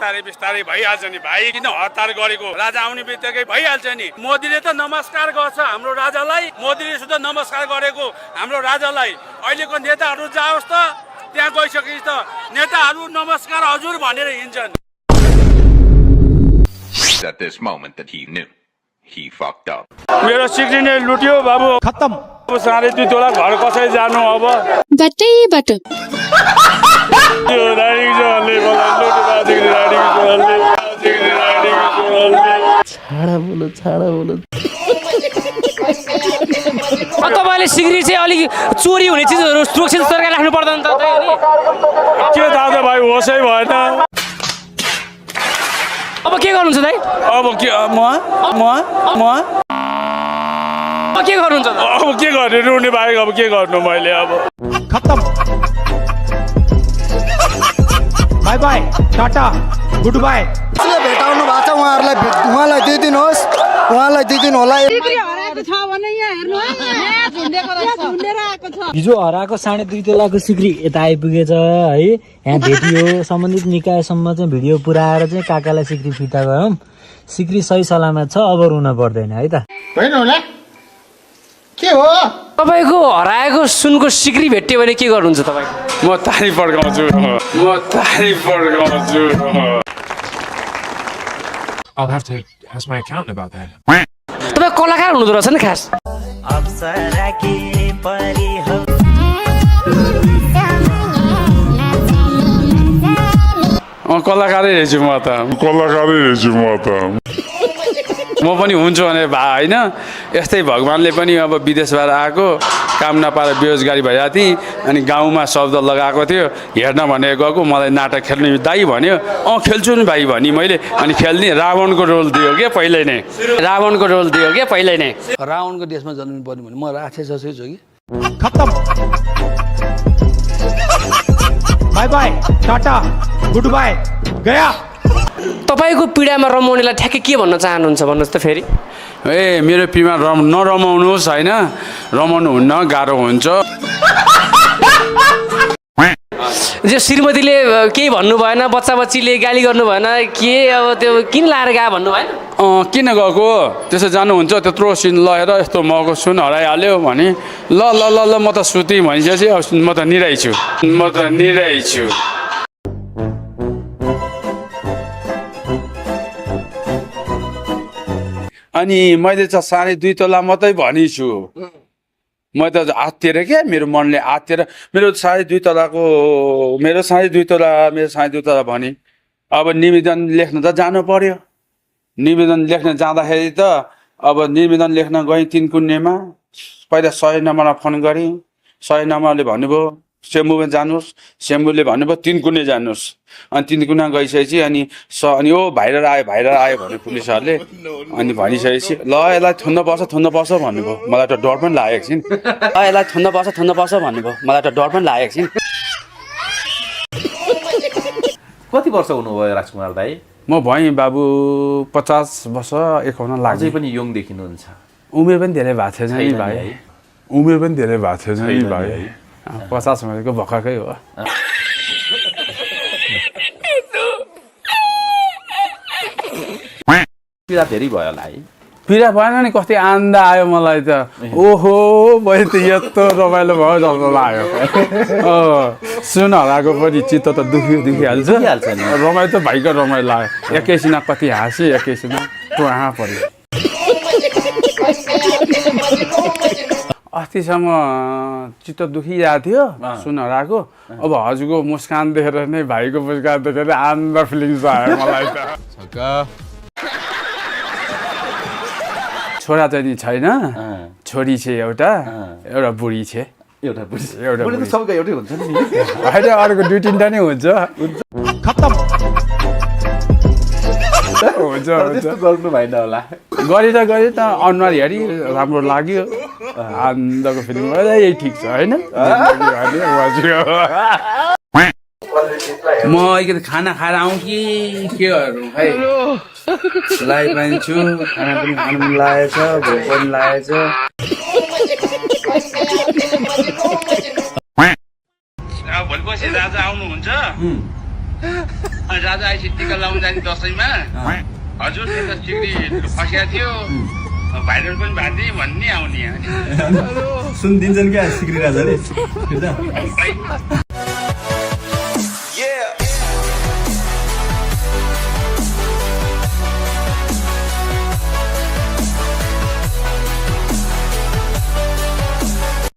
बिस्तारै बिस्तारै भइहाल्छ नि भाइ। किन हतार गरेको? राजा आउने बित्तिकै भइहाल्छ नि। मोदीले त नमस्कार गर्छ हाम्रो राजालाई, मोदीले सुधा नमस्कार गरेको हाम्रो राजालाई। अहिलेको नेताहरू जाओस् त, त्यहाँ गइसकेपछि त नेताहरू नमस्कार हजुर भनेर हिँड्छन्। At this moment that he knew he fucked up. मेरो सिक्री नै लुट्यो बाबु, खत्तम। अब 2.5 तोला घर कसै जानु अब? बाटै बाटो यो राडी जोले मलाई लुटे बाजिक राडी जोले छाडा बोलो तपाईले सिग्री चाहिँ अलिक चोरी हुने चिजहरू सुरक्षित स्तरका राख्नु पर्दैन त नि। के दादा भाइ होसै भएन। अब के गर्नुहुन्छ दाइ? अब के अब के गर्नुहुन्छ त? अब के गर्ने, रुने बाहेक अब के गर्नु मैले अब। खत्तम। Bye bye, tata, goodbye. भेटाउनु भएको छ उहाँलाई दिइदिनुहोस्, उहाँलाई दिइदिनु होला। हिजो हराएको 2.5 तोलाको सिक्री यता आइपुगेछ है। यहाँ भेटियो, सम्बन्धित निकायसम्म चाहिँ भिडियो पुऱ्याएर चाहिँ काकालाई सिक्री फिर्ता गरौँ। सिक्री सही सलामत छ, अब रुन पर्दैन है त। होइन होला के हो? तपाईको हराएको सुनको सिक्री भेट्यो भने के गर्नुहुन्छ तपाईँ? म तारी पड्काउँछु। I'll have to ask my accountant about that. तपाईँ कलाकार हुनुहुँदो रहेछ नि खास? कलाकारै रहेछु म त। म पनि हुन्छु भने होइन, यस्तै भगवान्ले पनि अब विदेशबाट आएको काम नपाएर बेरोजगारी भइरहेको थिएँ। अनि गाउँमा शब्द लगाएको थियो, हेर्न भने गएको, मलाई नाटक खेल्ने दाइ भन्यो। खेल्छु नि भाइ भनी मैले। अनि खेल्ने रावणको रोल दियो क्या पहिल्यै नै, रावणको देशमा जन्मिनु पर्ने भने म राक्षस जसै छु कि। खत्तम। Bye bye, tata, goodbye, गया। तपाईँको पीडामा रमाउनेलाई ठ्याक्कै के भन्न चाहनुहुन्छ भन्नुहोस् त फेरि? मेरो पिमा नरमाउनुहोस् होइन, रमाउनु हुन्न, गाह्रो हुन्छ। जो श्रीमतीले केही भन्नु भएन, बच्चा बच्चीले गाली गर्नु भएन, के अब त्यो किन लाएर गयो भन्नु भएन? किन गएको त्यसो जानुहुन्छ? त्यत्रो सिन लगेर यस्तो मको सुन हराइहाल्यो भने ल ल ल ल म त सुतेँ भनिसकेपछि म त निराइ छु। अनि मैले चाहिँ 2.5 तोला मात्रै भनिछु। म त आत्तिएर क्या, मेरो मनले आत्तिएर मेरो 2.5 तोला भने अब निवेदन लेख्न त जानु पर्यो। निवेदन लेख्न जाँदाखेरि त अब निवेदन लेख्न गएँ 3 कुन्नेमा। पहिला 100 नम्बरमा फोन गरेँ, 100 नम्बरले भन्नुभयो सेम्बुमा जानुहोस्, सेम्बुले भन्नुभयो 3 कुन्ने जानुहोस्। अनि 3 कुना गइसकेपछि अनि ओ भाइरल आयो भने पुलिसहरूले अनि भनिसकेपछि ल यसलाई थुन्न पर्छ भन्नुभयो। मलाई त डर पनि लागेको छिन्। कति वर्ष हुनुभयो राजकुमार दाइ? म भएँ बाबु 50 वर्ष 51 लाग्छ। अझै पनि यङ देखिनुहुन्छ। उमेर पनि धेरै भएको थिएछ नि भाइ। 50 भनेको भर्खरकै हो। पीडा धेरै भयो होला है? पीडा भएन नि, कति आनन्द आयो मलाई त। ओहो मैले त यत्रो रमाइलो भयो जस्तो लाग्यो। सुन हराएको पनि चित्त त दुखिहाल्छ। रमाइलो त भाइको रमाइलो लाग्यो। एकैछिन कति हाँसेँ, एकैछिन टुहाँ पऱ्यो। अस्तिसम्म चित्त दुखिरहेको थियो सुन हराएको। अब हजुरको मुस्कान देखेर नै, भाइको मुस्कान देखेर आनन्द फिलिङ्स आयो मलाई त। छोरा चाहिँ छैन, छोरी छ एउटा बुढी छ। बुढी त सबैको एउटै हुन्छ नि होइन, अर्को 2-3टा नै हुन्छ। खत्तम। त्यस्तो गर्नु भएन होला? गरी त अनुहार हेरी राम्रो लाग्यो, आनन्दको फिलिङ भयो। यही ठिक छ होइन। म एकखेप खाना खाएर आउँ कि के गरौँ खै? लाइ पनि छु, खाना पनि खानु मन लागेछ, भोक पनि लागेछ। भोलि पर्सि राजा आउनुहुन्छ, राजा आइसी टिका लाउनु जाने दसैँमा हजुर त्यो त सिक्री फसिया थियो भाइरल पनि भएको थिएँ भन्ने आउने सुन दिन्छन् क्या सिक्री राजाले